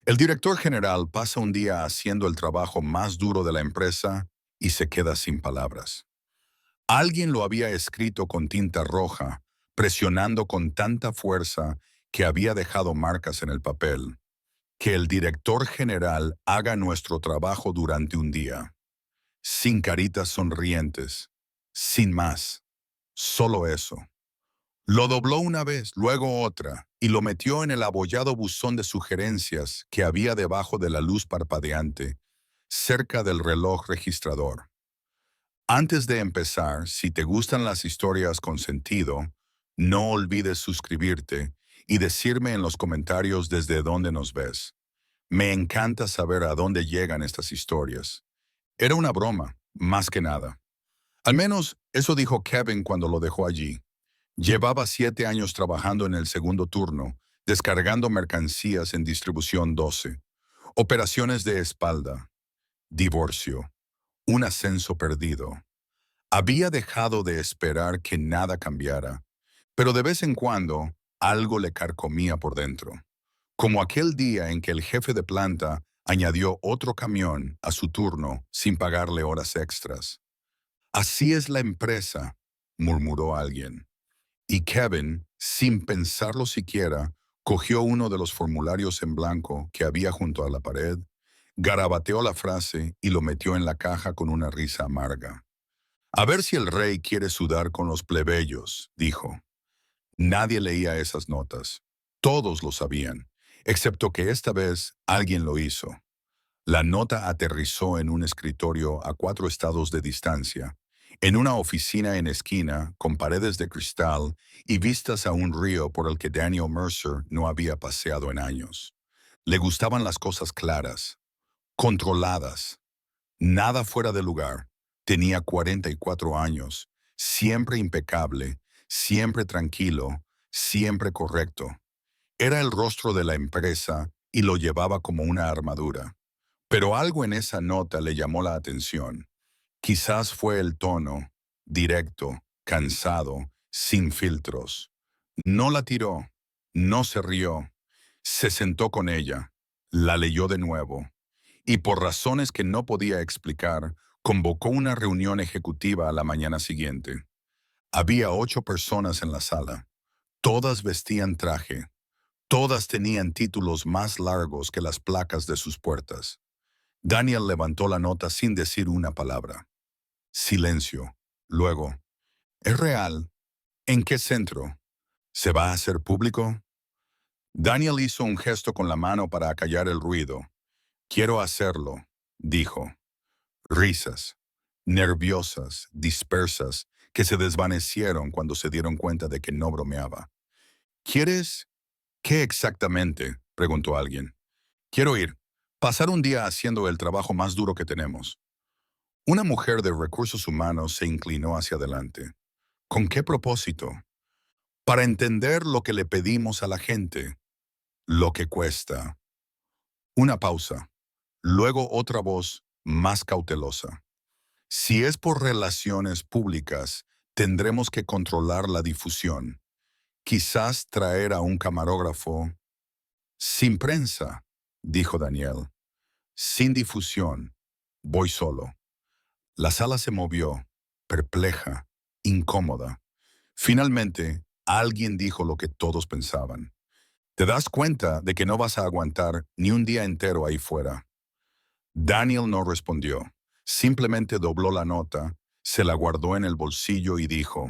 El director general pasa un día haciendo el trabajo más duro de la empresa y se queda sin palabras. Alguien lo había escrito con tinta roja, presionando con tanta fuerza que había dejado marcas en el papel. Que el director general haga nuestro trabajo durante un día, sin caritas sonrientes, sin más, solo eso. Lo dobló una vez, luego otra, y lo metió en el abollado buzón de sugerencias que había debajo de la luz parpadeante, cerca del reloj registrador. Antes de empezar, si te gustan las historias con sentido, no olvides suscribirte y decirme en los comentarios desde dónde nos ves. Me encanta saber a dónde llegan estas historias. Era una broma, más que nada. Al menos eso dijo Kevin cuando lo dejó allí. Llevaba 7 años trabajando en el segundo turno, descargando mercancías en distribución 12, operaciones de espalda, divorcio, un ascenso perdido. Había dejado de esperar que nada cambiara, pero de vez en cuando algo le carcomía por dentro. Como aquel día en que el jefe de planta añadió otro camión a su turno sin pagarle horas extras. Así es la empresa, murmuró alguien. Y Kevin, sin pensarlo siquiera, cogió uno de los formularios en blanco que había junto a la pared, garabateó la frase y lo metió en la caja con una risa amarga. A ver si el rey quiere sudar con los plebeyos, dijo. Nadie leía esas notas. Todos lo sabían, excepto que esta vez alguien lo hizo. La nota aterrizó en un escritorio a 4 estados de distancia, en una oficina en esquina con paredes de cristal y vistas a un río por el que Daniel Mercer no había paseado en años. Le gustaban las cosas claras, controladas, nada fuera de lugar. Tenía 44 años, siempre impecable, siempre tranquilo, siempre correcto. Era el rostro de la empresa y lo llevaba como una armadura. Pero algo en esa nota le llamó la atención. Quizás fue el tono, directo, cansado, sin filtros. No la tiró, no se rió, se sentó con ella, la leyó de nuevo, y por razones que no podía explicar, convocó una reunión ejecutiva a la mañana siguiente. Había 8 personas en la sala. Todas vestían traje. Todas tenían títulos más largos que las placas de sus puertas. Daniel levantó la nota sin decir una palabra. Silencio. Luego, ¿es real? ¿En qué centro? ¿Se va a hacer público? Daniel hizo un gesto con la mano para acallar el ruido. Quiero hacerlo, dijo. Risas, nerviosas, dispersas, que se desvanecieron cuando se dieron cuenta de que no bromeaba. ¿Quieres? ¿Qué exactamente? Preguntó alguien. Quiero ir. Pasar un día haciendo el trabajo más duro que tenemos. Una mujer de recursos humanos se inclinó hacia adelante. ¿Con qué propósito? Para entender lo que le pedimos a la gente, lo que cuesta. Una pausa. Luego otra voz más cautelosa. Si es por relaciones públicas, tendremos que controlar la difusión. Quizás traer a un camarógrafo. Sin prensa, dijo Daniel. Sin difusión. Voy solo. La sala se movió, perpleja, incómoda. Finalmente, alguien dijo lo que todos pensaban. Te das cuenta de que no vas a aguantar ni un día entero ahí fuera. Daniel no respondió. Simplemente dobló la nota, se la guardó en el bolsillo y dijo,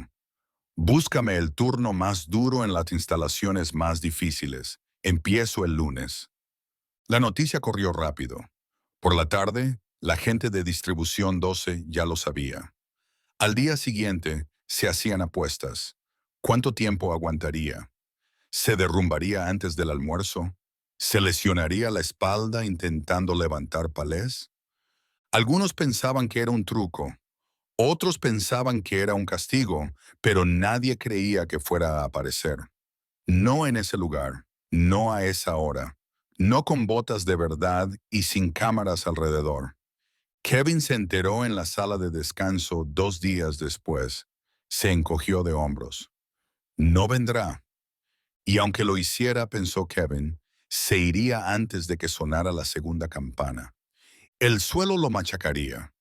búscame el turno más duro en las instalaciones más difíciles. Empiezo el lunes. La noticia corrió rápido. Por la tarde, la gente de distribución 12 ya lo sabía. Al día siguiente, se hacían apuestas. ¿Cuánto tiempo aguantaría? ¿Se derrumbaría antes del almuerzo? ¿Se lesionaría la espalda intentando levantar palés? Algunos pensaban que era un truco, otros pensaban que era un castigo, pero nadie creía que fuera a aparecer. No en ese lugar, no a esa hora, no con botas de verdad y sin cámaras alrededor. Kevin se enteró en la sala de descanso 2 días después. Se encogió de hombros. No vendrá. Y aunque lo hiciera, pensó Kevin, Se iría antes de que sonara la segunda campana. El suelo lo machacaría,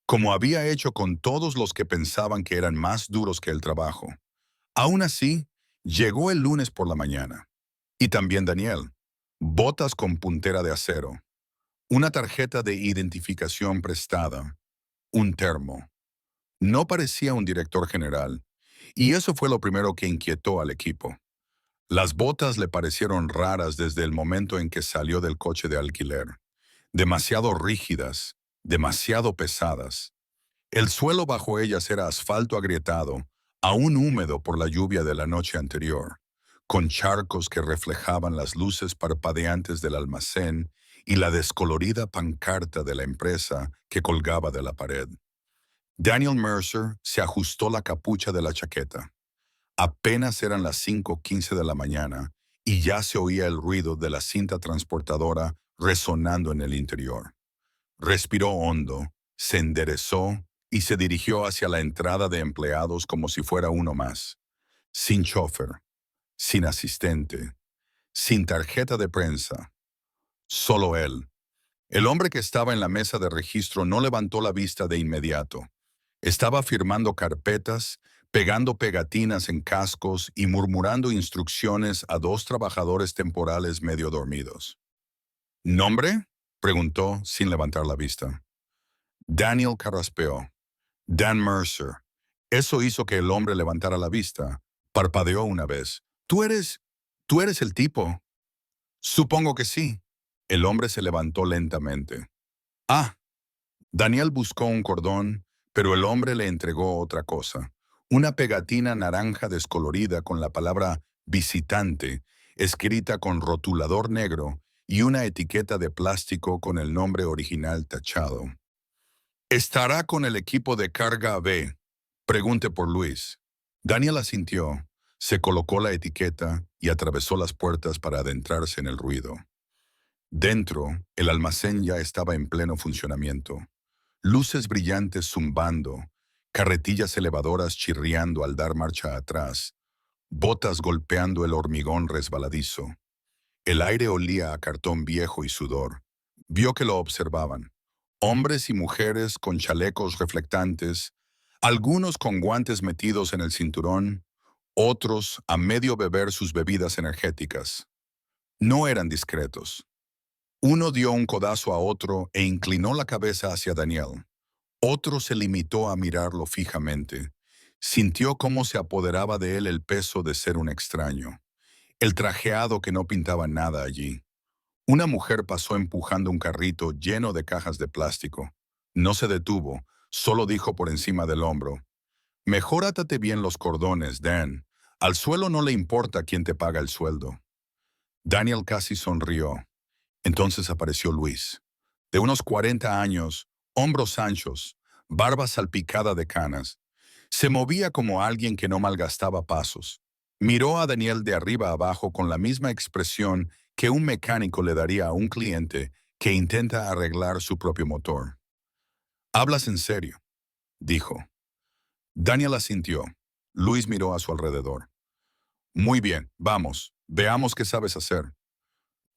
como había hecho con todos los que pensaban que eran más duros que el trabajo. Aún así, llegó el lunes por la mañana. Y también Daniel. Botas con puntera de acero, una tarjeta de identificación prestada, un termo. No parecía un director general, y eso fue lo primero que inquietó al equipo. Las botas le parecieron raras desde el momento en que salió del coche de alquiler. Demasiado rígidas, demasiado pesadas. El suelo bajo ellas era asfalto agrietado, aún húmedo por la lluvia de la noche anterior, con charcos que reflejaban las luces parpadeantes del almacén y la descolorida pancarta de la empresa que colgaba de la pared. Daniel Mercer se ajustó la capucha de la chaqueta. Apenas eran las 5:15 de la mañana y ya se oía el ruido de la cinta transportadora resonando en el interior. Respiró hondo, se enderezó y se dirigió hacia la entrada de empleados como si fuera uno más. Sin chofer, sin asistente, sin tarjeta de prensa. Solo él. El hombre que estaba en la mesa de registro no levantó la vista de inmediato. Estaba firmando carpetas, pegando pegatinas en cascos y murmurando instrucciones a dos trabajadores temporales medio dormidos. ¿Nombre?, preguntó sin levantar la vista. Daniel carraspeó. Dan Mercer. Eso hizo que el hombre levantara la vista. Parpadeó una vez. Tú eres el tipo. Supongo que sí. El hombre se levantó lentamente. Ah. Daniel buscó un cordón, pero el hombre le entregó otra cosa. Una pegatina naranja descolorida con la palabra visitante, escrita con rotulador negro, y una etiqueta de plástico con el nombre original tachado. ¿Estará con el equipo de carga B? Pregunte por Luis. Daniel asintió, se colocó la etiqueta y atravesó las puertas para adentrarse en el ruido. Dentro, el almacén ya estaba en pleno funcionamiento. Luces brillantes zumbando, carretillas elevadoras chirriando al dar marcha atrás, botas golpeando el hormigón resbaladizo. El aire olía a cartón viejo y sudor. Vio que lo observaban. Hombres y mujeres con chalecos reflectantes, algunos con guantes metidos en el cinturón, otros a medio beber sus bebidas energéticas. No eran discretos. Uno dio un codazo a otro e inclinó la cabeza hacia Daniel. Otro se limitó a mirarlo fijamente. Sintió cómo se apoderaba de él el peso de ser un extraño. El trajeado que no pintaba nada allí. Una mujer pasó empujando un carrito lleno de cajas de plástico. No se detuvo, solo dijo por encima del hombro: «Mejor átate bien los cordones, Dan. Al suelo no le importa quién te paga el sueldo». Daniel casi sonrió. Entonces apareció Luis, de unos 40 años, hombros anchos, barba salpicada de canas. Se movía como alguien que no malgastaba pasos. Miró a Daniel de arriba abajo con la misma expresión que un mecánico le daría a un cliente que intenta arreglar su propio motor. «¿Hablas en serio?», dijo. Daniel asintió. Luis miró a su alrededor. «Muy bien, vamos, veamos qué sabes hacer».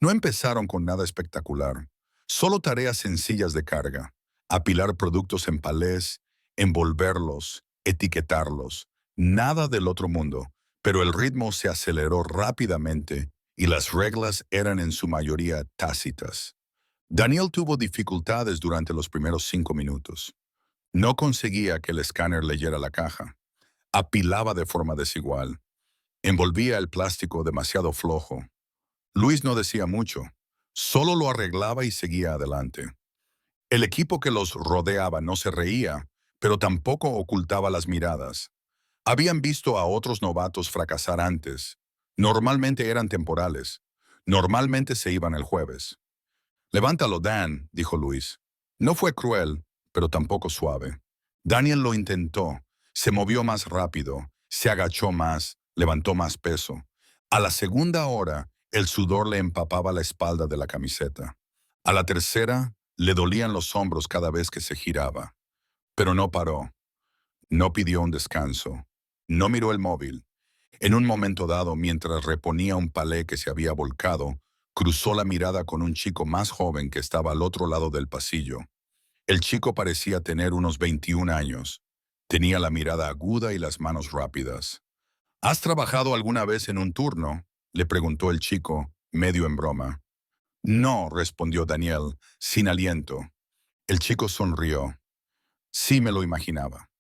No empezaron con nada espectacular, solo tareas sencillas de carga: apilar productos en palés, envolverlos, etiquetarlos. Nada del otro mundo, pero el ritmo se aceleró rápidamente y las reglas eran en su mayoría tácitas. Daniel tuvo dificultades durante los primeros 5 minutos. No conseguía que el escáner leyera la caja. Apilaba de forma desigual. Envolvía el plástico demasiado flojo. Luis no decía mucho, solo lo arreglaba y seguía adelante. El equipo que los rodeaba no se reía, pero tampoco ocultaba las miradas. Habían visto a otros novatos fracasar antes. Normalmente eran temporales. Normalmente se iban el jueves. «Levántalo, Dan», dijo Luis. No fue cruel, pero tampoco suave. Daniel lo intentó. Se movió más rápido, se agachó más, levantó más peso. A la segunda hora, el sudor le empapaba la espalda de la camiseta. A la tercera, le dolían los hombros cada vez que se giraba. Pero no paró. No pidió un descanso. No miró el móvil. En un momento dado, mientras reponía un palé que se había volcado, Cruzó la mirada con un chico más joven que estaba al otro lado del pasillo. El chico parecía tener unos 21 años. Tenía la mirada aguda y las manos rápidas. ¿Has trabajado alguna vez en un turno?, le preguntó el chico, medio en broma. No, respondió Daniel, sin aliento. El chico sonrió. Sí me lo imaginaba.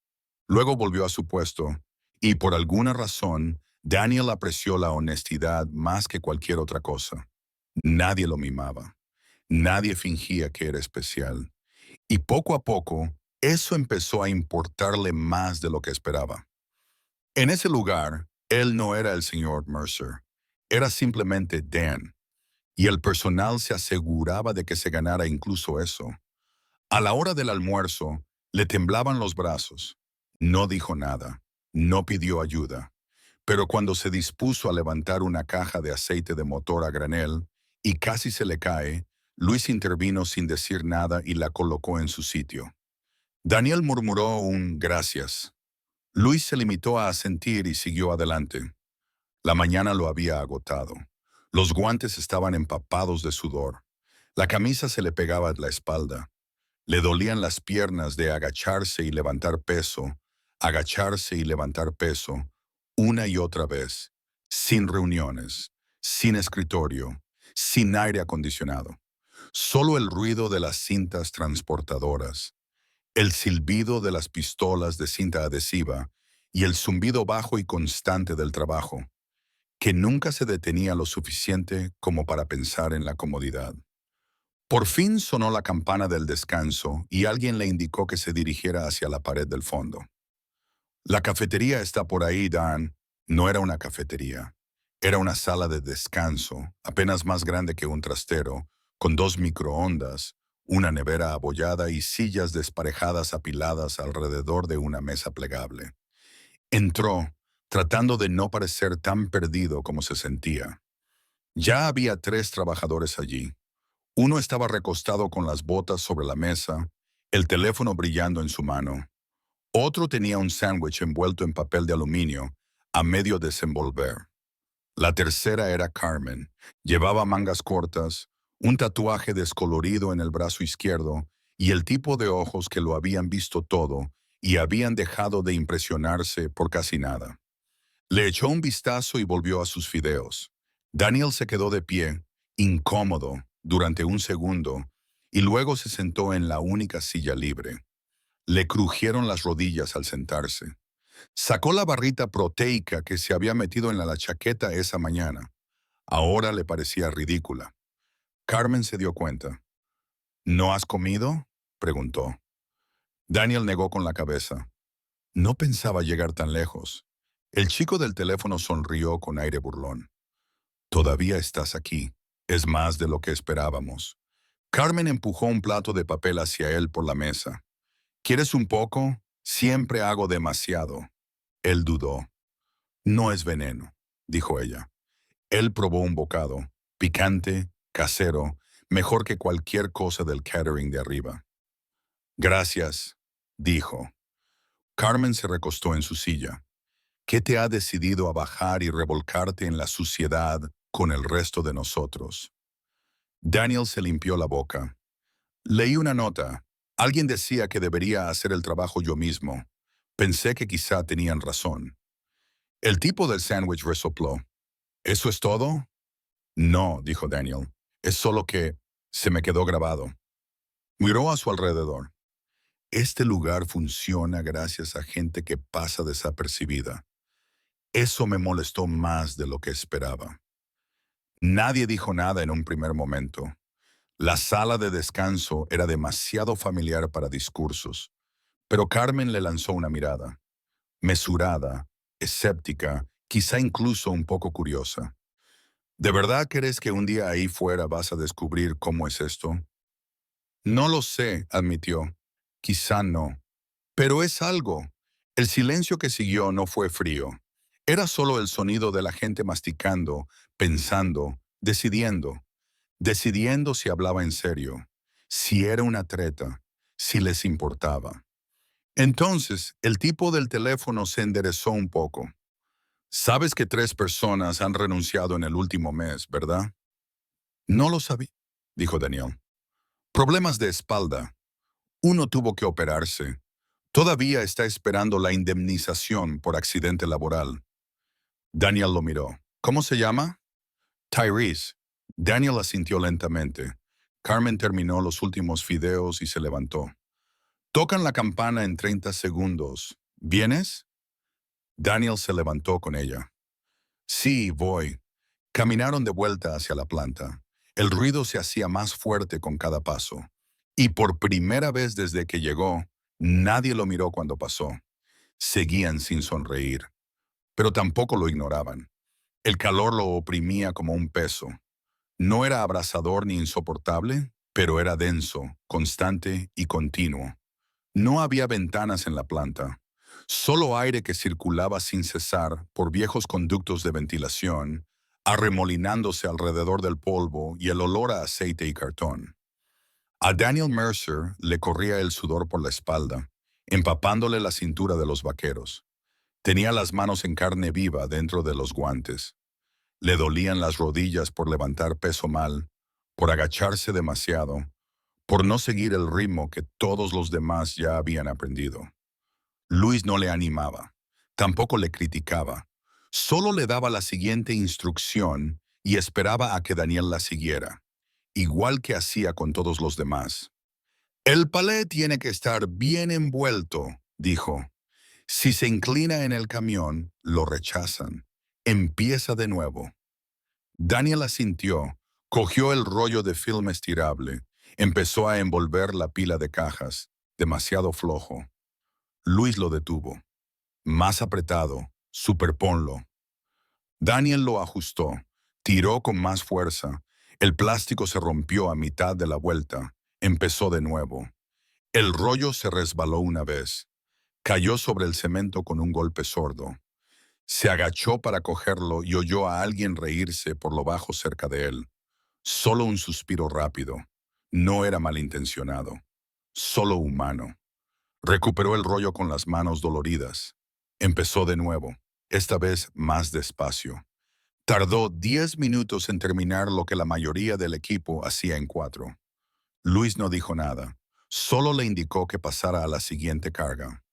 Luego volvió a su puesto, y por alguna razón, Daniel apreció la honestidad más que cualquier otra cosa. Nadie lo mimaba. Nadie fingía que era especial. Y poco a poco, eso empezó a importarle más de lo que esperaba. En ese lugar, él no era el señor Mercer. Era simplemente Dan. Y el personal se aseguraba de que se ganara incluso eso. A la hora del almuerzo, le temblaban los brazos. No dijo nada. No pidió ayuda. Pero cuando se dispuso a levantar una caja de aceite de motor a granel y casi se le cae, Luis intervino sin decir nada y la colocó en su sitio. Daniel murmuró un gracias. Luis se limitó a asentir y siguió adelante. La mañana lo había agotado. Los guantes estaban empapados de sudor. La camisa se le pegaba a la espalda. Le dolían las piernas de agacharse y levantar peso, una y otra vez, sin reuniones, sin escritorio, sin aire acondicionado. Solo el ruido de las cintas transportadoras, el silbido de las pistolas de cinta adhesiva y el zumbido bajo y constante del trabajo, que nunca se detenía lo suficiente como para pensar en la comodidad. Por fin sonó la campana del descanso y alguien le indicó que se dirigiera hacia la pared del fondo. La cafetería está por ahí, Dan. No era una cafetería. Era una sala de descanso, apenas más grande que un trastero, con 2 microondas, una nevera abollada y sillas desparejadas apiladas alrededor de una mesa plegable. Entró, tratando de no parecer tan perdido como se sentía. Ya había 3 trabajadores allí. Uno estaba recostado con las botas sobre la mesa, el teléfono brillando en su mano. Otro tenía un sándwich envuelto en papel de aluminio, a medio desenvolver. La tercera era Carmen. Llevaba mangas cortas, un tatuaje descolorido en el brazo izquierdo y el tipo de ojos que lo habían visto todo y habían dejado de impresionarse por casi nada. Le echó un vistazo y volvió a sus fideos. Daniel se quedó de pie, incómodo, durante un segundo, y luego se sentó en la única silla libre. Le crujieron las rodillas al sentarse. Sacó la barrita proteica que se había metido en la chaqueta esa mañana. Ahora le parecía ridícula. Carmen se dio cuenta. ¿No has comido?, preguntó. Daniel negó con la cabeza. No pensaba llegar tan lejos. El chico del teléfono sonrió con aire burlón. Todavía estás aquí. Es más de lo que esperábamos. Carmen empujó un plato de papel hacia él por la mesa. ¿Quieres un poco? Siempre hago demasiado. Él dudó. No es veneno, dijo ella. Él probó un bocado, picante, casero, mejor que cualquier cosa del catering de arriba. Gracias, dijo. Carmen se recostó en su silla. ¿Qué te ha decidido a bajar y revolcarte en la suciedad con el resto de nosotros? Daniel se limpió la boca. Leí una nota. Alguien decía que debería hacer el trabajo yo mismo. Pensé que quizá tenían razón. El tipo del sándwich resopló. ¿Eso es todo? No, dijo Daniel. Es solo que se me quedó grabado. Miró a su alrededor. Este lugar funciona gracias a gente que pasa desapercibida. Eso me molestó más de lo que esperaba. Nadie dijo nada en un primer momento. La sala de descanso era demasiado familiar para discursos, pero Carmen le lanzó una mirada, mesurada, escéptica, quizá incluso un poco curiosa. ¿De verdad crees que un día ahí fuera vas a descubrir cómo es esto? No lo sé, admitió. Quizá no. Pero es algo. El silencio que siguió no fue frío. Era solo el sonido de la gente masticando, pensando, decidiendo si hablaba en serio, si era una treta, si les importaba. Entonces, el tipo del teléfono se enderezó un poco. Sabes que 3 personas han renunciado en el último mes, ¿verdad? No lo sabía, dijo Daniel. Problemas de espalda. Uno tuvo que operarse. Todavía está esperando la indemnización por accidente laboral. Daniel lo miró. ¿Cómo se llama? Tyrese. Daniel asintió lentamente. Carmen terminó los últimos fideos y se levantó. Tocan la campana en 30 segundos. ¿Vienes? Daniel se levantó con ella. Sí, voy. Caminaron de vuelta hacia la planta. El ruido se hacía más fuerte con cada paso. Y por primera vez desde que llegó, nadie lo miró cuando pasó. Seguían sin sonreír, pero tampoco lo ignoraban. El calor lo oprimía como un peso. No era abrasador ni insoportable, pero era denso, constante y continuo. No había ventanas en la planta, solo aire que circulaba sin cesar por viejos conductos de ventilación, arremolinándose alrededor del polvo y el olor a aceite y cartón. A Daniel Mercer le corría el sudor por la espalda, empapándole la cintura de los vaqueros. Tenía las manos en carne viva dentro de los guantes. Le dolían las rodillas por levantar peso mal, por agacharse demasiado, por no seguir el ritmo que todos los demás ya habían aprendido. Luis no le animaba, tampoco le criticaba, solo le daba la siguiente instrucción y esperaba a que Daniel la siguiera, igual que hacía con todos los demás. El palé tiene que estar bien envuelto, dijo. Si se inclina en el camión, lo rechazan. Empieza de nuevo. Daniel asintió, cogió el rollo de film estirable, empezó a envolver la pila de cajas, demasiado flojo. Luis lo detuvo. Más apretado, superponlo. Daniel lo ajustó, tiró con más fuerza. El plástico se rompió a mitad de la vuelta. Empezó de nuevo. El rollo se resbaló una vez. Cayó sobre el cemento con un golpe sordo. Se agachó para cogerlo y oyó a alguien reírse por lo bajo cerca de él. Solo un suspiro rápido. No era malintencionado. Solo humano. Recuperó el rollo con las manos doloridas. Empezó de nuevo, esta vez más despacio. Tardó 10 minutos en terminar lo que la mayoría del equipo hacía en 4. Luis no dijo nada. Solo le indicó que pasara a la siguiente carga.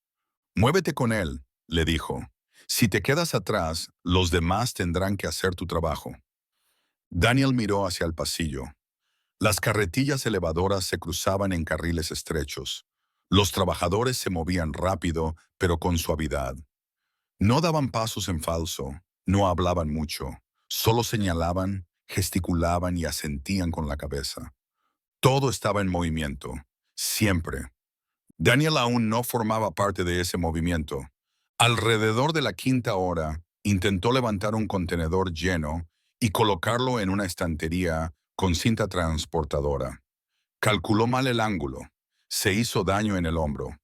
Muévete con él, le dijo. Si te quedas atrás, los demás tendrán que hacer tu trabajo. Daniel miró hacia el pasillo. Las carretillas elevadoras se cruzaban en carriles estrechos. Los trabajadores se movían rápido, pero con suavidad. No daban pasos en falso, no hablaban mucho, solo señalaban, gesticulaban y asentían con la cabeza. Todo estaba en movimiento, siempre. Daniel aún no formaba parte de ese movimiento. Alrededor de la quinta hora, intentó levantar un contenedor lleno y colocarlo en una estantería con cinta transportadora. Calculó mal el ángulo. Se hizo daño en el hombro.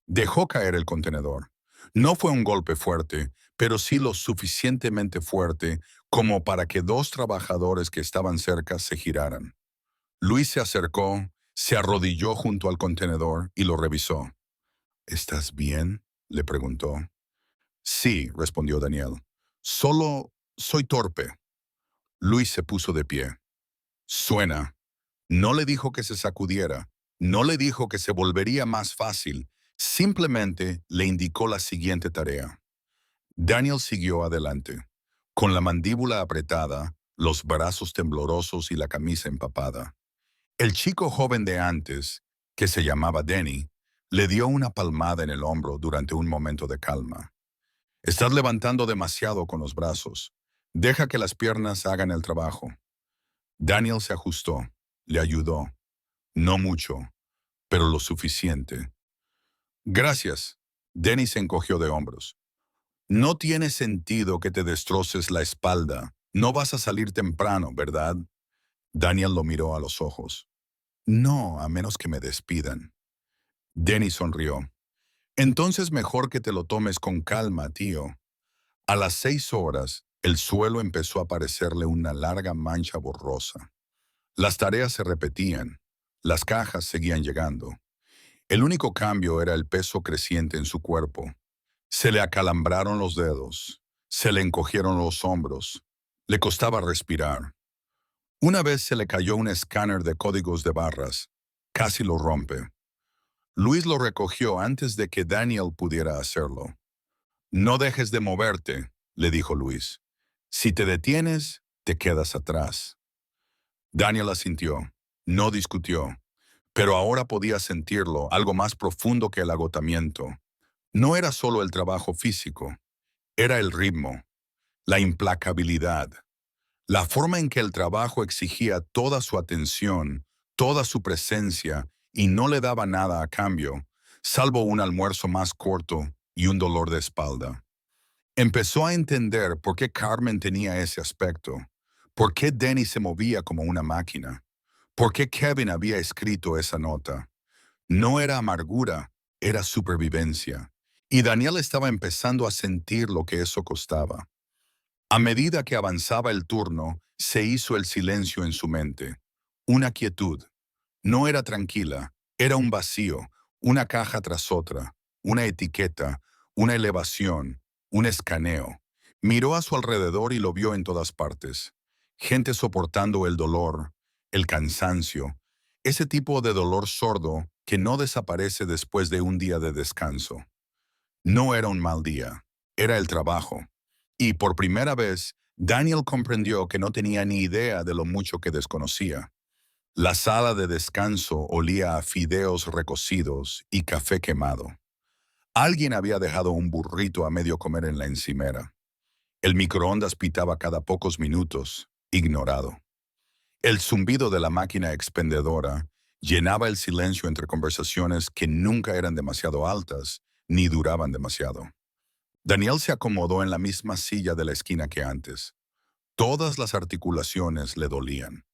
Dejó caer el contenedor. No fue un golpe fuerte, pero sí lo suficientemente fuerte como para que 2 trabajadores que estaban cerca se giraran. Luis se acercó, se arrodilló junto al contenedor y lo revisó. ¿Estás bien?, le preguntó. Sí, respondió Daniel. Solo soy torpe. Luis se puso de pie. Suena. No le dijo que se sacudiera, no le dijo que se volvería más fácil, simplemente le indicó la siguiente tarea. Daniel siguió adelante, con la mandíbula apretada, los brazos temblorosos y la camisa empapada. El chico joven de antes, que se llamaba Denny, le dio una palmada en el hombro durante un momento de calma. Estás levantando demasiado con los brazos. Deja que las piernas hagan el trabajo. Daniel se ajustó, le ayudó. No mucho, pero lo suficiente. Gracias. Denny se encogió de hombros. No tiene sentido que te destroces la espalda. No vas a salir temprano, ¿verdad? Daniel lo miró a los ojos. No, a menos que me despidan. Denny sonrió. Entonces mejor que te lo tomes con calma, tío. A las 6 horas, el suelo empezó a parecerle una larga mancha borrosa. Las tareas se repetían. Las cajas seguían llegando. El único cambio era el peso creciente en su cuerpo. Se le acalambraron los dedos, se le encogieron los hombros, le costaba respirar. Una vez se le cayó un escáner de códigos de barras. Casi lo rompe. Luis lo recogió antes de que Daniel pudiera hacerlo. No dejes de moverte, le dijo Luis. Si te detienes, te quedas atrás. Daniel asintió. No discutió. Pero ahora podía sentirlo, algo más profundo que el agotamiento. No era solo el trabajo físico, era el ritmo, la implacabilidad, la forma en que el trabajo exigía toda su atención, toda su presencia, y no le daba nada a cambio, salvo un almuerzo más corto y un dolor de espalda. Empezó a entender por qué Carmen tenía ese aspecto, por qué Denny se movía como una máquina, por qué Kevin había escrito esa nota. No era amargura, era supervivencia. Y Daniel estaba empezando a sentir lo que eso costaba. A medida que avanzaba el turno, se hizo el silencio en su mente. Una quietud. No era tranquila, era un vacío, una caja tras otra, una etiqueta, una elevación, un escaneo. Miró a su alrededor y lo vio en todas partes. Gente soportando el dolor, el cansancio, ese tipo de dolor sordo que no desaparece después de un día de descanso. No era un mal día, era el trabajo. Y por primera vez, Daniel comprendió que no tenía ni idea de lo mucho que desconocía. La sala de descanso olía a fideos recocidos y café quemado. Alguien había dejado un burrito a medio comer en la encimera. El microondas pitaba cada pocos minutos, ignorado. El zumbido de la máquina expendedora llenaba el silencio entre conversaciones que nunca eran demasiado altas ni duraban demasiado. Daniel se acomodó en la misma silla de la esquina que antes. Todas las articulaciones le dolían.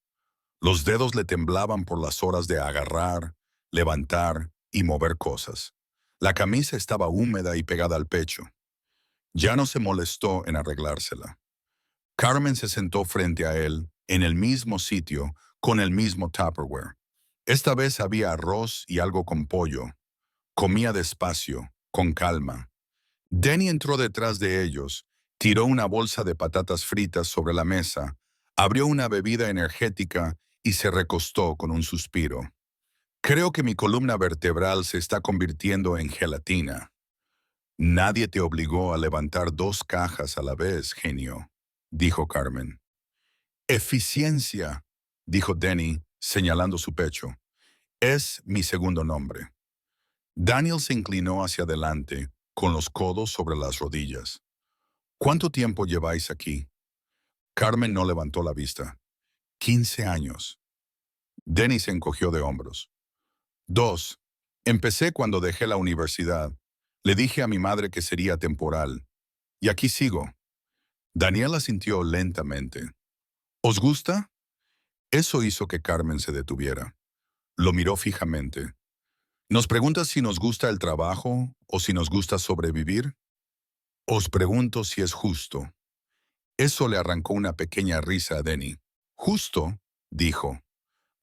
Los dedos le temblaban por las horas de agarrar, levantar y mover cosas. La camisa estaba húmeda y pegada al pecho. Ya no se molestó en arreglársela. Carmen se sentó frente a él, en el mismo sitio, con el mismo Tupperware. Esta vez había arroz y algo con pollo. Comía despacio, con calma. Denny entró detrás de ellos, tiró una bolsa de patatas fritas sobre la mesa, abrió una bebida energética y se recostó con un suspiro. Creo que mi columna vertebral se está convirtiendo en gelatina. Nadie te obligó a levantar 2 cajas a la vez, genio, dijo Carmen. Eficiencia, dijo Denny, señalando su pecho. Es mi segundo nombre. Daniel se inclinó hacia adelante, con los codos sobre las rodillas. ¿Cuánto tiempo lleváis aquí? Carmen no levantó la vista. 15 años. Denny se encogió de hombros. 2. Empecé cuando dejé la universidad. Le dije a mi madre que sería temporal. Y aquí sigo. Daniela sintió lentamente. ¿Os gusta? Eso hizo que Carmen se detuviera. Lo miró fijamente. ¿Nos preguntas si nos gusta el trabajo o si nos gusta sobrevivir? Os pregunto si es justo. Eso le arrancó una pequeña risa a Denny. Justo, dijo.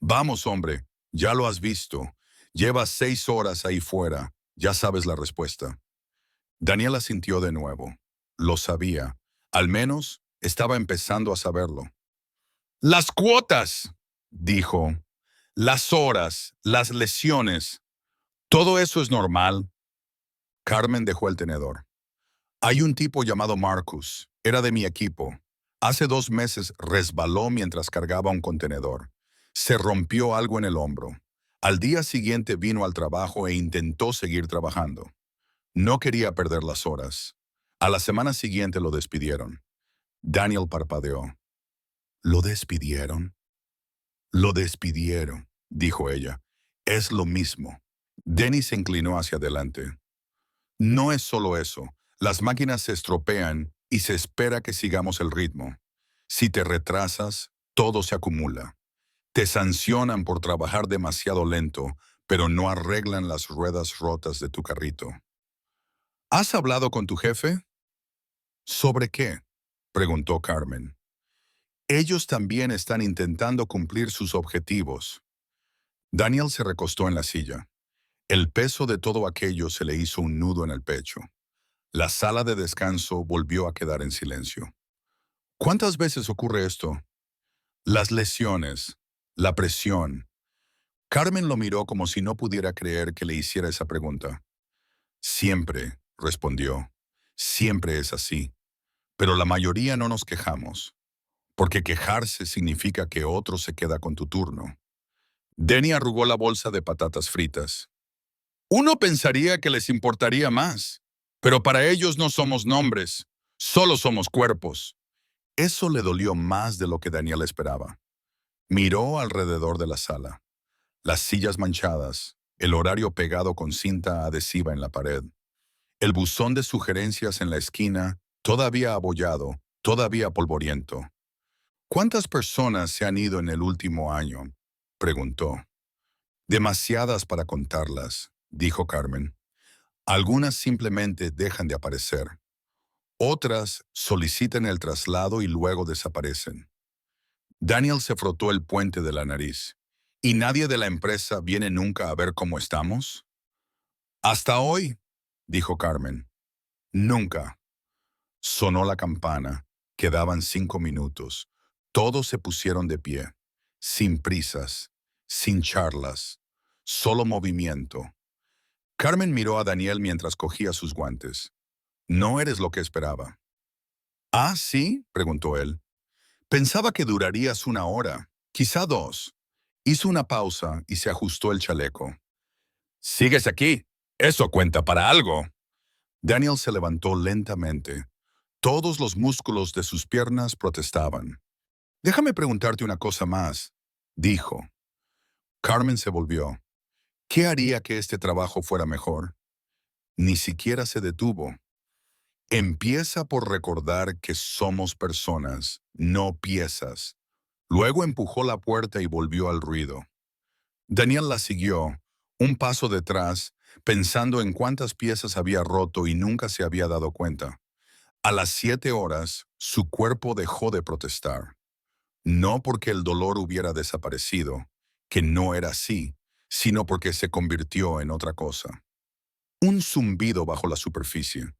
Vamos, hombre, ya lo has visto. Llevas 6 horas ahí fuera. Ya sabes la respuesta. Daniela sintió de nuevo. Lo sabía. Al menos estaba empezando a saberlo. Las cuotas, dijo. Las horas, las lesiones. Todo eso es normal. Carmen dejó el tenedor. Hay un tipo llamado Marcus. Era de mi equipo. Hace 2 meses resbaló mientras cargaba un contenedor. Se rompió algo en el hombro. Al día siguiente vino al trabajo e intentó seguir trabajando. No quería perder las horas. A la semana siguiente lo despidieron. Daniel parpadeó. ¿Lo despidieron? Lo despidieron, dijo ella. Es lo mismo. Denny se inclinó hacia adelante. No es solo eso. Las máquinas se estropean y se espera que sigamos el ritmo. Si te retrasas, todo se acumula. Te sancionan por trabajar demasiado lento, pero no arreglan las ruedas rotas de tu carrito. ¿Has hablado con tu jefe? ¿Sobre qué? Preguntó Carmen. Ellos también están intentando cumplir sus objetivos. Daniel se recostó en la silla. El peso de todo aquello se le hizo un nudo en el pecho. La sala de descanso volvió a quedar en silencio. ¿Cuántas veces ocurre esto? Las lesiones, la presión. Carmen lo miró como si no pudiera creer que le hiciera esa pregunta. Siempre, respondió. Siempre es así. Pero la mayoría no nos quejamos, porque quejarse significa que otro se queda con tu turno. Denny arrugó la bolsa de patatas fritas. Uno pensaría que les importaría más, pero para ellos no somos nombres, solo somos cuerpos. Eso le dolió más de lo que Daniel esperaba. Miró alrededor de la sala. Las sillas manchadas, el horario pegado con cinta adhesiva en la pared, el buzón de sugerencias en la esquina, todavía abollado, todavía polvoriento. ¿Cuántas personas se han ido en el último año?, preguntó. Demasiadas para contarlas, dijo Carmen. Algunas simplemente dejan de aparecer. Otras solicitan el traslado y luego desaparecen. Daniel se frotó el puente de la nariz. ¿Y nadie de la empresa viene nunca a ver cómo estamos? Hasta hoy, dijo Carmen. Nunca. Sonó la campana. Quedaban 5 minutos. Todos se pusieron de pie, sin prisas, sin charlas, solo movimiento. Carmen miró a Daniel mientras cogía sus guantes. No eres lo que esperaba. ¿Ah, sí?, preguntó él. Pensaba que durarías 1 hora, quizá 2. Hizo una pausa y se ajustó el chaleco. ¿Sigues aquí? Eso cuenta para algo. Daniel se levantó lentamente. Todos los músculos de sus piernas protestaban. Déjame preguntarte una cosa más, dijo. Carmen se volvió. ¿Qué haría que este trabajo fuera mejor? Ni siquiera se detuvo. Empieza por recordar que somos personas, no piezas. Luego empujó la puerta y volvió al ruido. Daniel la siguió, un paso detrás, pensando en cuántas piezas había roto y nunca se había dado cuenta. A las 7 horas, su cuerpo dejó de protestar. No porque el dolor hubiera desaparecido, que no era así, sino porque se convirtió en otra cosa. Un zumbido bajo la superficie.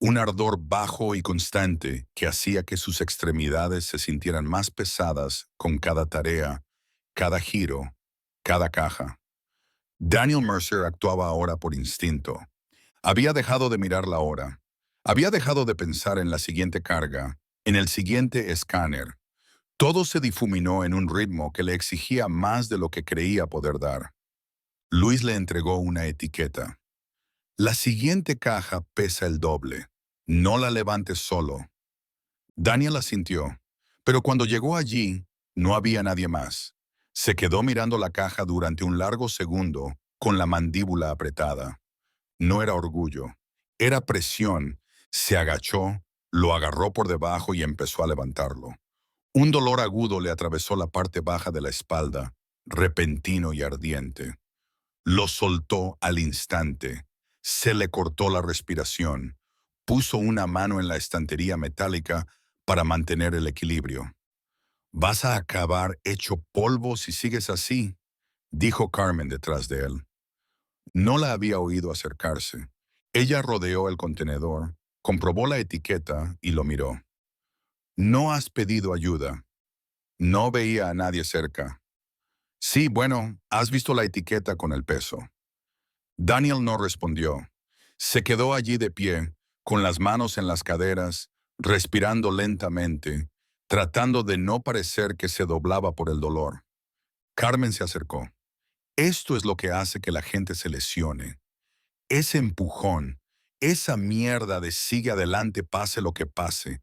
Un ardor bajo y constante que hacía que sus extremidades se sintieran más pesadas con cada tarea, cada giro, cada caja. Daniel Mercer actuaba ahora por instinto. Había dejado de mirar la hora. Había dejado de pensar en la siguiente carga, en el siguiente escáner. Todo se difuminó en un ritmo que le exigía más de lo que creía poder dar. Luis le entregó una etiqueta. La siguiente caja pesa el doble. No la levantes solo. Daniel asintió, pero cuando llegó allí, no había nadie más. Se quedó mirando la caja durante un largo segundo, con la mandíbula apretada. No era orgullo, era presión. Se agachó, lo agarró por debajo y empezó a levantarlo. Un dolor agudo le atravesó la parte baja de la espalda, repentino y ardiente. Lo soltó al instante. Se le cortó la respiración. Puso una mano en la estantería metálica para mantener el equilibrio. «Vas a acabar hecho polvo si sigues así», dijo Carmen detrás de él. No la había oído acercarse. Ella rodeó el contenedor, comprobó la etiqueta y lo miró. «No has pedido ayuda». No veía a nadie cerca. «Sí, bueno, has visto la etiqueta con el peso». Daniel no respondió. Se quedó allí de pie, con las manos en las caderas, respirando lentamente, tratando de no parecer que se doblaba por el dolor. Carmen se acercó. Esto es lo que hace que la gente se lesione. Ese empujón, esa mierda de sigue adelante pase lo que pase.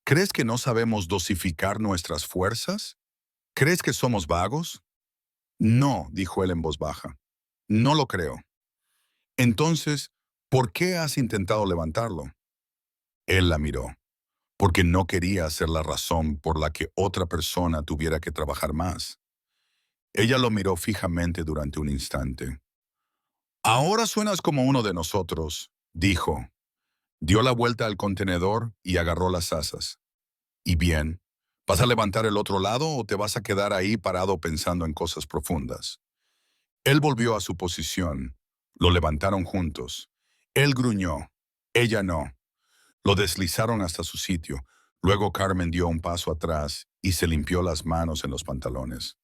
¿Crees que no sabemos dosificar nuestras fuerzas? ¿Crees que somos vagos? No, dijo él en voz baja. No lo creo. Entonces, ¿por qué has intentado levantarlo? Él la miró, porque no quería ser la razón por la que otra persona tuviera que trabajar más. Ella lo miró fijamente durante un instante. Ahora suenas como uno de nosotros, dijo. Dio la vuelta al contenedor y agarró las asas. ¿Y bien? ¿Vas a levantar el otro lado o te vas a quedar ahí parado pensando en cosas profundas? Él volvió a su posición. Lo levantaron juntos. Él gruñó. Ella no. Lo deslizaron hasta su sitio. Luego Carmen dio un paso atrás y se limpió las manos en los pantalones.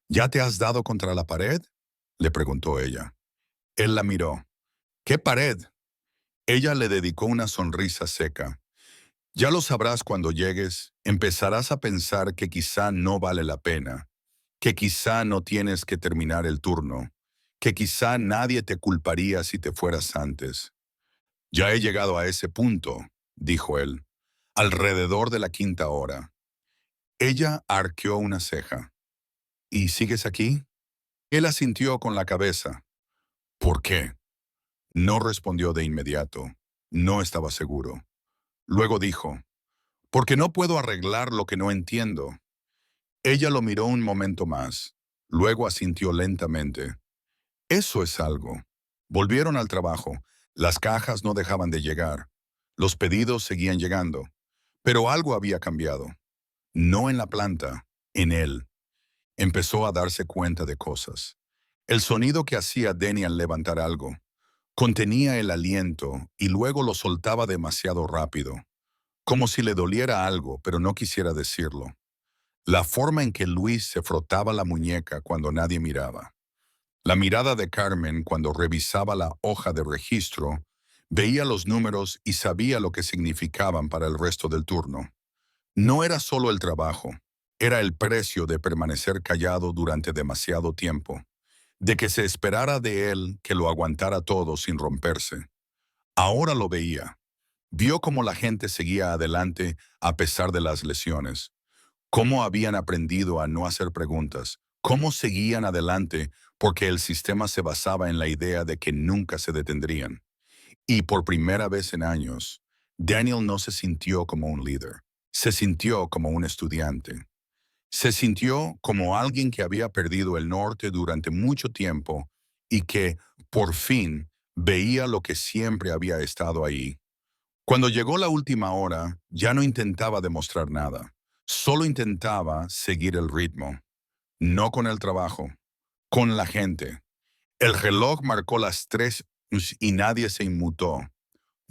¿Ya te has dado contra la pared?, le preguntó ella. Él la miró. ¿Qué pared? Ella le dedicó una sonrisa seca. Ya lo sabrás cuando llegues, empezarás a pensar que quizá no vale la pena, que quizá no tienes que terminar el turno, que quizá nadie te culparía si te fueras antes. Ya he llegado a ese punto, dijo él, alrededor de la quinta hora. Ella arqueó una ceja. ¿Y sigues aquí? Él asintió con la cabeza. ¿Por qué? No respondió de inmediato. No estaba seguro. Luego dijo, porque no puedo arreglar lo que no entiendo. Ella lo miró un momento más. Luego asintió lentamente. Eso es algo. Volvieron al trabajo. Las cajas no dejaban de llegar. Los pedidos seguían llegando. Pero algo había cambiado. No en la planta, en él. Empezó a darse cuenta de cosas. El sonido que hacía Denny al levantar algo. Contenía el aliento y luego lo soltaba demasiado rápido. Como si le doliera algo, pero no quisiera decirlo. La forma en que Luis se frotaba la muñeca cuando nadie miraba. La mirada de Carmen cuando revisaba la hoja de registro, veía los números y sabía lo que significaban para el resto del turno. No era solo el trabajo, era el precio de permanecer callado durante demasiado tiempo, de que se esperara de él que lo aguantara todo sin romperse. Ahora lo veía. Vio cómo la gente seguía adelante a pesar de las lesiones, cómo habían aprendido a no hacer preguntas, cómo seguían adelante porque el sistema se basaba en la idea de que nunca se detendrían. Y por primera vez en años, Daniel no se sintió como un líder, se sintió como un estudiante. Se sintió como alguien que había perdido el norte durante mucho tiempo y que, por fin, veía lo que siempre había estado ahí. Cuando llegó la última hora, ya no intentaba demostrar nada. Solo intentaba seguir el ritmo. No con el trabajo, con la gente. El reloj marcó las 3 y nadie se inmutó.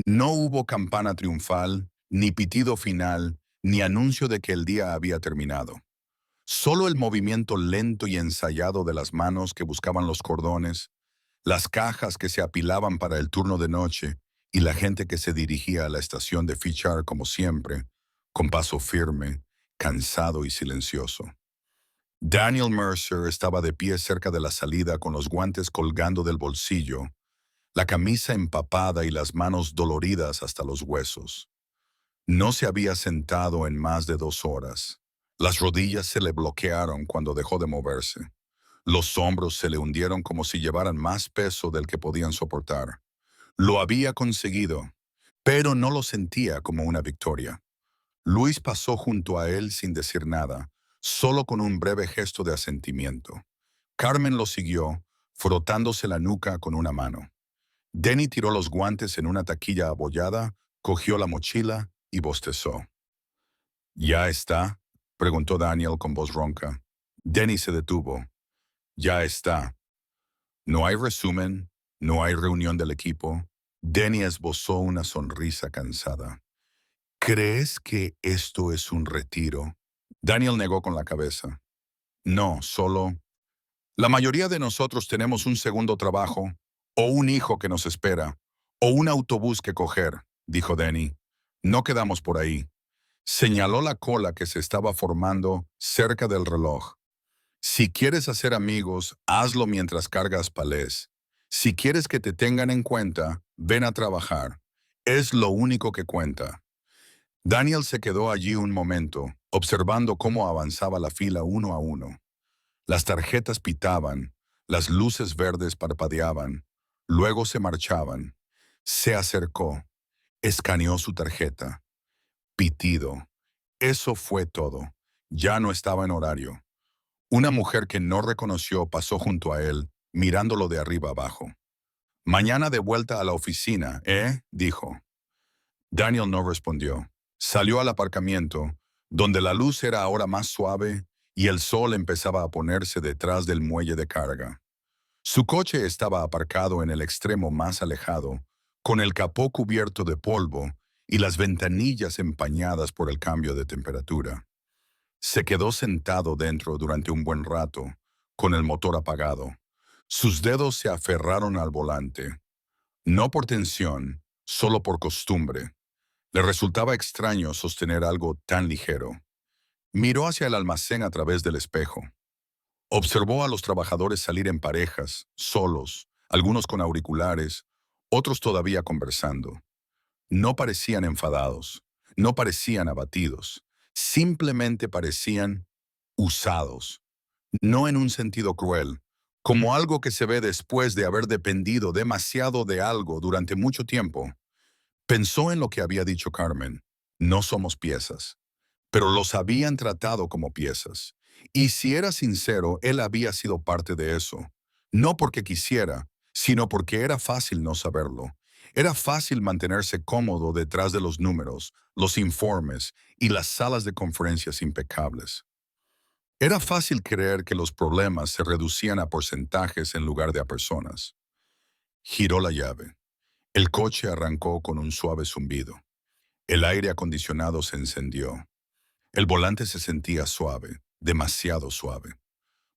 No hubo campana triunfal, ni pitido final, ni anuncio de que el día había terminado. Solo el movimiento lento y ensayado de las manos que buscaban los cordones, las cajas que se apilaban para el turno de noche y la gente que se dirigía a la estación de fichar como siempre, con paso firme, cansado y silencioso. Daniel Mercer estaba de pie cerca de la salida con los guantes colgando del bolsillo, la camisa empapada y las manos doloridas hasta los huesos. No se había sentado en más de 2 horas. Las rodillas se le bloquearon cuando dejó de moverse. Los hombros se le hundieron como si llevaran más peso del que podían soportar. Lo había conseguido, pero no lo sentía como una victoria. Luis pasó junto a él sin decir nada, solo con un breve gesto de asentimiento. Carmen lo siguió, frotándose la nuca con una mano. Denny tiró los guantes en una taquilla abollada, cogió la mochila y bostezó. ¿Ya está?, preguntó Daniel con voz ronca. Denny se detuvo. Ya está. No hay resumen, no hay reunión del equipo. Denny esbozó una sonrisa cansada. ¿Crees que esto es un retiro? Daniel negó con la cabeza. No, solo... La mayoría de nosotros tenemos un segundo trabajo, o un hijo que nos espera, o un autobús que coger, dijo Denny. No quedamos por ahí. Señaló la cola que se estaba formando cerca del reloj. Si quieres hacer amigos, hazlo mientras cargas palés. Si quieres que te tengan en cuenta, ven a trabajar. Es lo único que cuenta. Daniel se quedó allí un momento, observando cómo avanzaba la fila uno a uno. Las tarjetas pitaban, las luces verdes parpadeaban, luego se marchaban. Se acercó, escaneó su tarjeta. Pitido. Eso fue todo. Ya no estaba en horario. Una mujer que no reconoció pasó junto a él, mirándolo de arriba abajo. Mañana de vuelta a la oficina, ¿eh?, dijo. Daniel no respondió. Salió al aparcamiento, donde la luz era ahora más suave y el sol empezaba a ponerse detrás del muelle de carga. Su coche estaba aparcado en el extremo más alejado, con el capó cubierto de polvo y las ventanillas empañadas por el cambio de temperatura. Se quedó sentado dentro durante un buen rato, con el motor apagado. Sus dedos se aferraron al volante, no por tensión, solo por costumbre. Le resultaba extraño sostener algo tan ligero. Miró hacia el almacén a través del espejo. Observó a los trabajadores salir en parejas, solos, algunos con auriculares, otros todavía conversando. No parecían enfadados, no parecían abatidos, simplemente parecían usados, no en un sentido cruel, como algo que se ve después de haber dependido demasiado de algo durante mucho tiempo. Pensó en lo que había dicho Carmen. No somos piezas, pero los habían tratado como piezas. Y si era sincero, él había sido parte de eso. No porque quisiera, sino porque era fácil no saberlo. Era fácil mantenerse cómodo detrás de los números, los informes y las salas de conferencias impecables. Era fácil creer que los problemas se reducían a porcentajes en lugar de a personas. Giró la llave. El coche arrancó con un suave zumbido. El aire acondicionado se encendió. El volante se sentía suave, demasiado suave.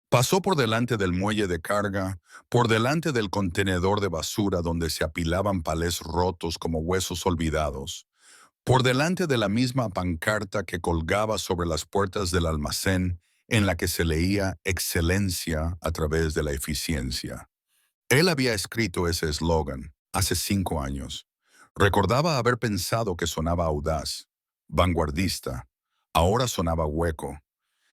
Pasó por delante del muelle de carga, por delante del contenedor de basura donde se apilaban palés rotos como huesos olvidados, por delante de la misma pancarta que colgaba sobre las puertas del almacén en la que se leía excelencia a través de la eficiencia. Él había escrito ese eslogan hace 5 años. Recordaba haber pensado que sonaba audaz, vanguardista. Ahora sonaba hueco.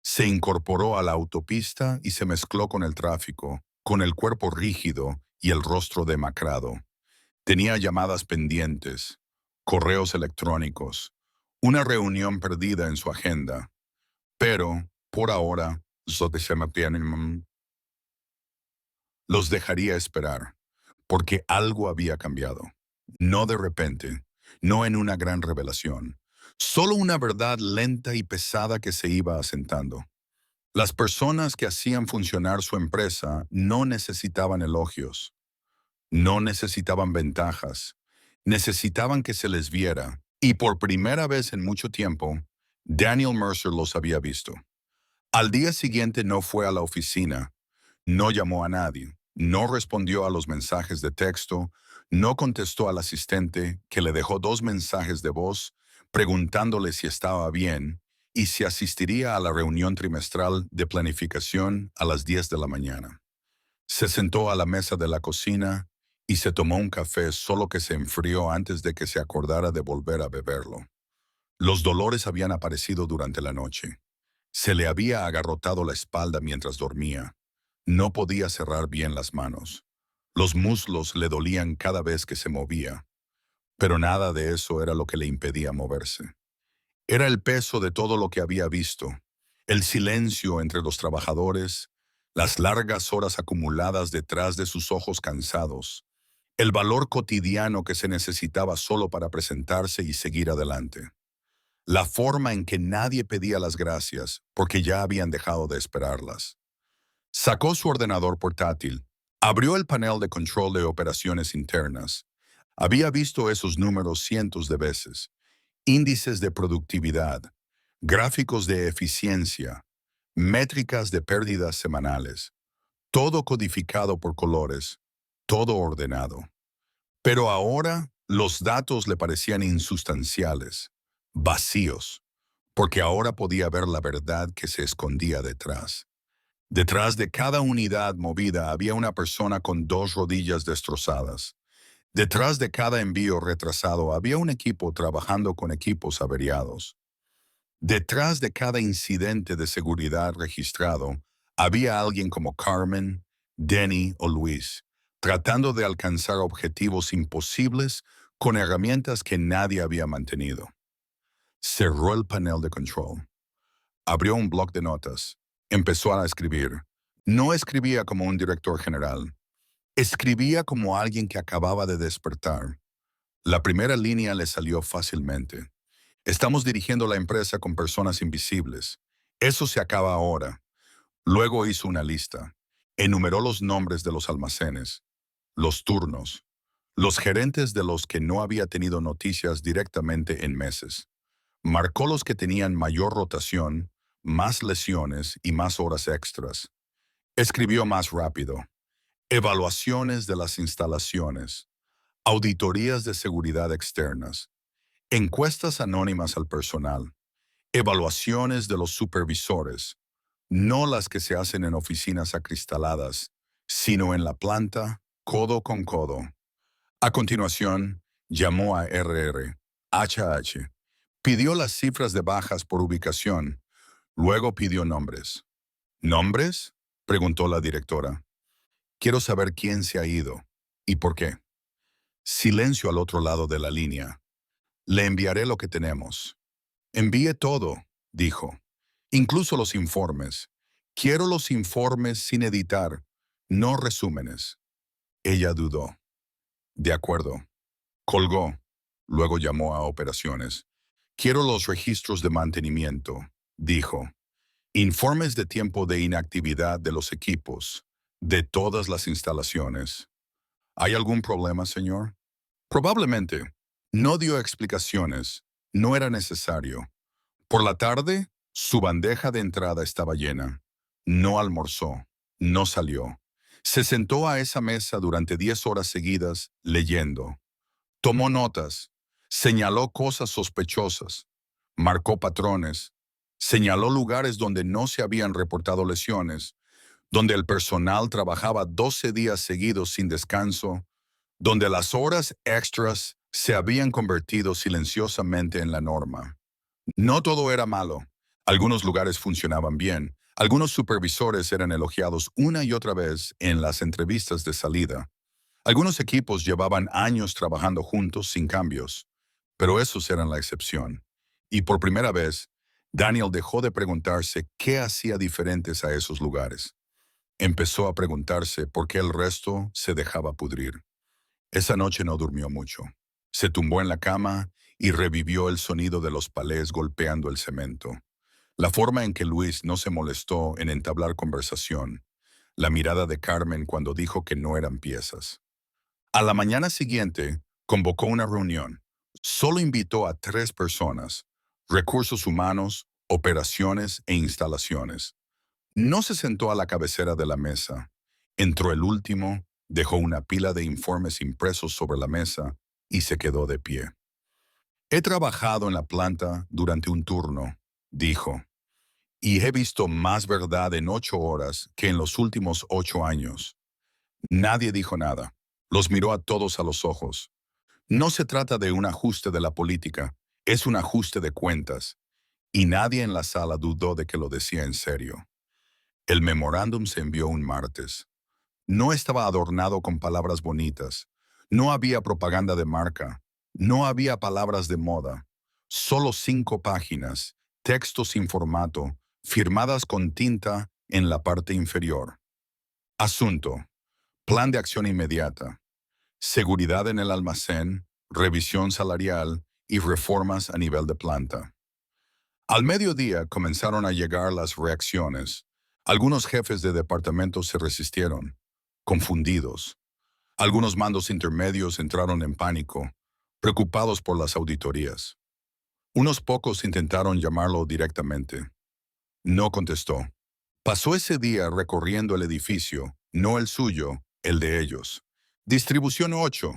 Se incorporó a la autopista y se mezcló con el tráfico, con el cuerpo rígido y el rostro demacrado. Tenía llamadas pendientes, correos electrónicos, una reunión perdida en su agenda. Pero, por ahora, los dejaría esperar, porque algo había cambiado. No de repente, no en una gran revelación, solo una verdad lenta y pesada que se iba asentando. Las personas que hacían funcionar su empresa no necesitaban elogios, no necesitaban ventajas, necesitaban que se les viera, y por primera vez en mucho tiempo, Daniel Mercer los había visto. Al día siguiente no fue a la oficina, no llamó a nadie, no respondió a los mensajes de texto, no contestó al asistente que le dejó 2 mensajes de voz preguntándole si estaba bien y si asistiría a la reunión trimestral de planificación a las 10 de la mañana. Se sentó a la mesa de la cocina y se tomó un café solo que se enfrió antes de que se acordara de volver a beberlo. Los dolores habían aparecido durante la noche. Se le había agarrotado la espalda mientras dormía. No podía cerrar bien las manos. Los muslos le dolían cada vez que se movía, pero nada de eso era lo que le impedía moverse. Era el peso de todo lo que había visto, el silencio entre los trabajadores, las largas horas acumuladas detrás de sus ojos cansados, el valor cotidiano que se necesitaba solo para presentarse y seguir adelante. La forma en que nadie pedía las gracias porque ya habían dejado de esperarlas. Sacó su ordenador portátil, abrió el panel de control de operaciones internas. Había visto esos números cientos de veces. Índices de productividad, gráficos de eficiencia, métricas de pérdidas semanales. Todo codificado por colores, todo ordenado. Pero ahora los datos le parecían insustanciales, vacíos, porque ahora podía ver la verdad que se escondía detrás. Detrás de cada unidad movida había una persona con 2 rodillas destrozadas. Detrás de cada envío retrasado había un equipo trabajando con equipos averiados. Detrás de cada incidente de seguridad registrado había alguien como Carmen, Denny o Luis, tratando de alcanzar objetivos imposibles con herramientas que nadie había mantenido. Cerró el panel de control. Abrió un bloc de notas. Empezó a escribir. No escribía como un director general. Escribía como alguien que acababa de despertar. La primera línea le salió fácilmente. Estamos dirigiendo la empresa con personas invisibles. Eso se acaba ahora. Luego hizo una lista. Enumeró los nombres de los almacenes, los turnos, los gerentes de los que no había tenido noticias directamente en meses. Marcó los que tenían mayor rotación, más lesiones y más horas extras. Escribió más rápido. Evaluaciones de las instalaciones, auditorías de seguridad externas, encuestas anónimas al personal, evaluaciones de los supervisores, no las que se hacen en oficinas acristaladas, sino en la planta, codo con codo. A continuación, llamó a RR, HH, pidió las cifras de bajas por ubicación, luego pidió nombres. ¿Nombres?, preguntó la directora. Quiero saber quién se ha ido y por qué. Silencio al otro lado de la línea. Le enviaré lo que tenemos. Envíe todo, dijo. Incluso los informes. Quiero los informes sin editar, no resúmenes. Ella dudó. De acuerdo. Colgó. Luego llamó a operaciones. Quiero los registros de mantenimiento, dijo. Informes de tiempo de inactividad de los equipos, de todas las instalaciones. ¿Hay algún problema, señor? Probablemente. No dio explicaciones. No era necesario. Por la tarde, su bandeja de entrada estaba llena. No almorzó. No salió. Se sentó a esa mesa durante 10 horas seguidas, leyendo. Tomó notas. Señaló cosas sospechosas. Marcó patrones. Señaló lugares donde no se habían reportado lesiones, donde el personal trabajaba 12 días seguidos sin descanso, donde las horas extras se habían convertido silenciosamente en la norma. No todo era malo. Algunos lugares funcionaban bien. Algunos supervisores eran elogiados una y otra vez en las entrevistas de salida. Algunos equipos llevaban años trabajando juntos sin cambios, pero esos eran la excepción. Y por primera vez, Daniel dejó de preguntarse qué hacía diferentes a esos lugares. Empezó a preguntarse por qué el resto se dejaba pudrir. Esa noche no durmió mucho. Se tumbó en la cama y revivió el sonido de los palés golpeando el cemento. La forma en que Luis no se molestó en entablar conversación. La mirada de Carmen cuando dijo que no eran piezas. A la mañana siguiente, convocó una reunión. Solo invitó a 3 personas: recursos humanos, operaciones e instalaciones. No se sentó a la cabecera de la mesa. Entró el último, dejó una pila de informes impresos sobre la mesa y se quedó de pie. He trabajado en la planta durante un turno, dijo, y he visto más verdad en 8 horas que en los últimos 8 años. Nadie dijo nada. Los miró a todos a los ojos. No se trata de un ajuste de la política, es un ajuste de cuentas. Y nadie en la sala dudó de que lo decía en serio. El memorándum se envió un martes. No estaba adornado con palabras bonitas. No había propaganda de marca. No había palabras de moda. Solo 5 páginas, textos sin formato, firmadas con tinta en la parte inferior. Asunto: plan de acción inmediata. Seguridad en el almacén, revisión salarial y reformas a nivel de planta. Al mediodía comenzaron a llegar las reacciones. Algunos jefes de departamento se resistieron, confundidos. Algunos mandos intermedios entraron en pánico, preocupados por las auditorías. Unos pocos intentaron llamarlo directamente. No contestó. Pasó ese día recorriendo el edificio, no el suyo, el de ellos. Distribución 8,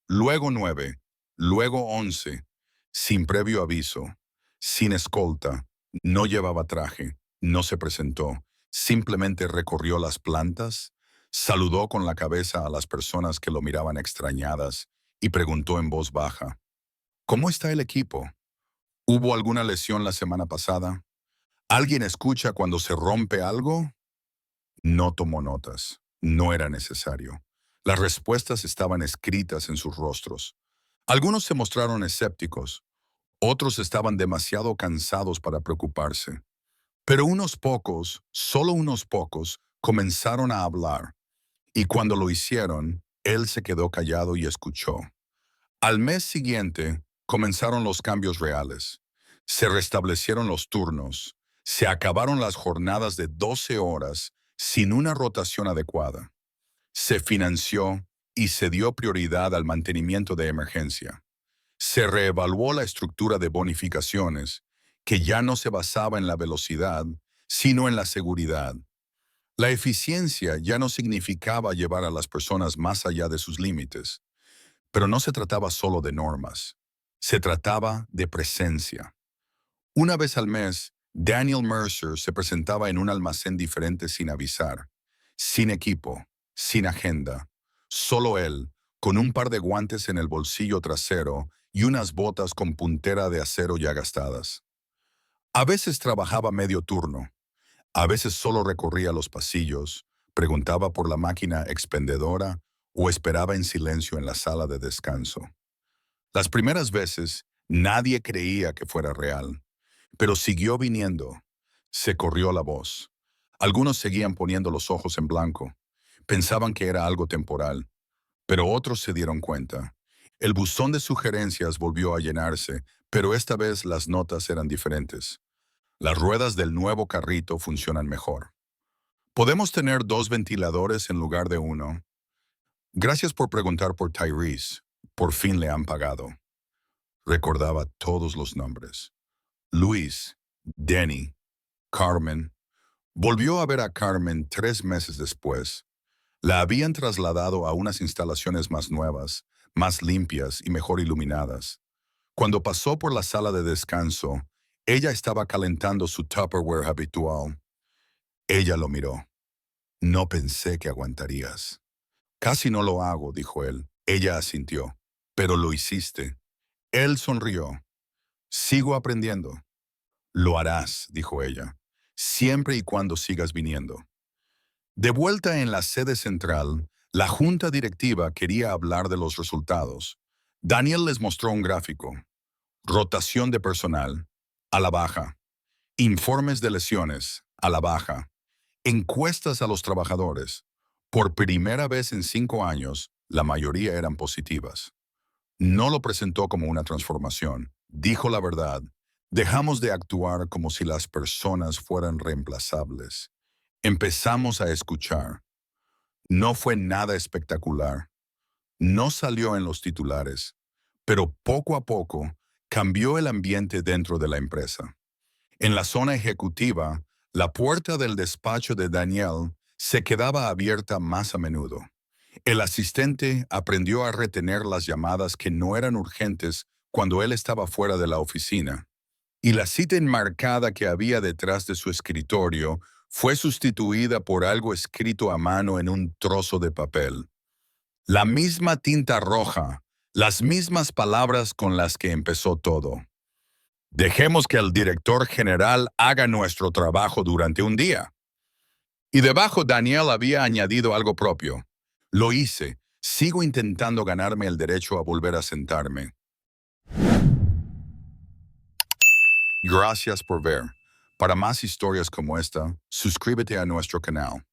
luego 9, luego 11, sin previo aviso, sin escolta, no llevaba traje, no se presentó, simplemente recorrió las plantas, saludó con la cabeza a las personas que lo miraban extrañadas y preguntó en voz baja: ¿Cómo está el equipo? ¿Hubo alguna lesión la semana pasada? ¿Alguien escucha cuando se rompe algo? No tomó notas. No era necesario. Las respuestas estaban escritas en sus rostros. Algunos se mostraron escépticos. Otros estaban demasiado cansados para preocuparse. Pero unos pocos, solo unos pocos, comenzaron a hablar. Y cuando lo hicieron, él se quedó callado y escuchó. Al mes siguiente, comenzaron los cambios reales. Se restablecieron los turnos. Se acabaron las jornadas de 12 horas sin una rotación adecuada. Se financió y se dio prioridad al mantenimiento de emergencia. Se reevaluó la estructura de bonificaciones, que ya no se basaba en la velocidad, sino en la seguridad. La eficiencia ya no significaba llevar a las personas más allá de sus límites, pero no se trataba solo de normas, se trataba de presencia. Una vez al mes, Daniel Mercer se presentaba en un almacén diferente sin avisar, sin equipo, sin agenda, solo él, con un par de guantes en el bolsillo trasero y unas botas con puntera de acero ya gastadas. A veces trabajaba medio turno, a veces solo recorría los pasillos, preguntaba por la máquina expendedora o esperaba en silencio en la sala de descanso. Las primeras veces, nadie creía que fuera real, pero siguió viniendo. Se corrió la voz. Algunos seguían poniendo los ojos en blanco. Pensaban que era algo temporal, pero otros se dieron cuenta. El buzón de sugerencias volvió a llenarse, pero esta vez las notas eran diferentes. Las ruedas del nuevo carrito funcionan mejor. Podemos tener 2 ventiladores en lugar de uno. Gracias por preguntar por Tyrese. Por fin le han pagado. Recordaba todos los nombres. Luis, Denny, Carmen. Volvió a ver a Carmen 3 meses después. La habían trasladado a unas instalaciones más nuevas, más limpias y mejor iluminadas. Cuando pasó por la sala de descanso, ella estaba calentando su Tupperware habitual. Ella lo miró. No pensé que aguantarías. Casi no lo hago, dijo él. Ella asintió. Pero lo hiciste. Él sonrió. Sigo aprendiendo. Lo harás, dijo ella, siempre y cuando sigas viniendo. De vuelta en la sede central, la junta directiva quería hablar de los resultados. Daniel les mostró un gráfico. Rotación de personal, a la baja. Informes de lesiones, a la baja. Encuestas a los trabajadores. Por primera vez en 5 años, la mayoría eran positivas. No lo presentó como una transformación. Dijo la verdad. Dejamos de actuar como si las personas fueran reemplazables. Empezamos a escuchar. No fue nada espectacular. No salió en los titulares. Pero poco a poco cambió el ambiente dentro de la empresa. En la zona ejecutiva, la puerta del despacho de Daniel se quedaba abierta más a menudo. El asistente aprendió a retener las llamadas que no eran urgentes cuando él estaba fuera de la oficina, y la cita enmarcada que había detrás de su escritorio fue sustituida por algo escrito a mano en un trozo de papel. La misma tinta roja, las mismas palabras con las que empezó todo. Dejemos que el director general haga nuestro trabajo durante un día. Y debajo Daniel había añadido algo propio. Lo hice. Sigo intentando ganarme el derecho a volver a sentarme. Gracias por ver. Para más historias como esta, suscríbete a nuestro canal.